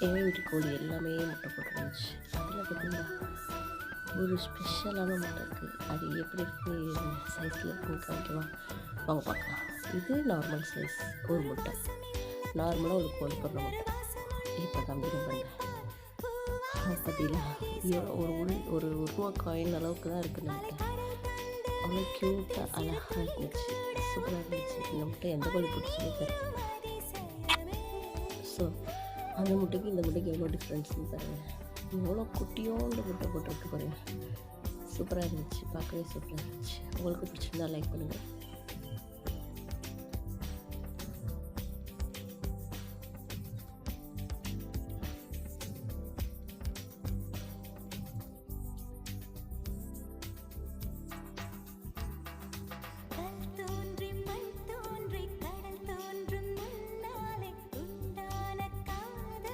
எங்கள் வீட்டு கோழி எல்லாமே முட்டை போட்டுருந்துச்சு. அதில் பார்த்திங்கன்னா ஒரு ஸ்பெஷலான முட்டை இருக்குது. அது எப்படி இருக்குது சைஸில் இருக்குன்னு காமிக்கவா? வாங்க பார்க்கலாம். இது நார்மல் சைஸ் ஒரு முட்டை, நார்மலாக ஒரு கோழி போடுற முட்டை. இப்போ காமிக்கிறேன் பாருங்க. பார்த்தீங்களா, ஒரு ரூபா காயின் அளவுக்கு தான் இருக்குன்னு நினைக்கிறேன். அவ்வளோ க்யூட்டாக அழகாக இருந்துச்சு, சூப்பராக இருந்துச்சு. இந்த முட்டை எந்த கோழி போட்டுச்சுன்னு தெரியும். ஸோ அந்த முட்டைக்கு இந்த முட்டைக்கு எவ்வளோ டிஃப்ரென்ஸ்னு பாருங்கள். எவ்வளோ குட்டியோண்டு முட்டை போட்டிருக்கு பாருங்கள். சூப்பராக இருந்துச்சு, பார்க்கவே சூப்பராக இருந்துச்சு. உங்களுக்கு பிடிச்சிருந்தா லைக் பண்ணுங்கள்.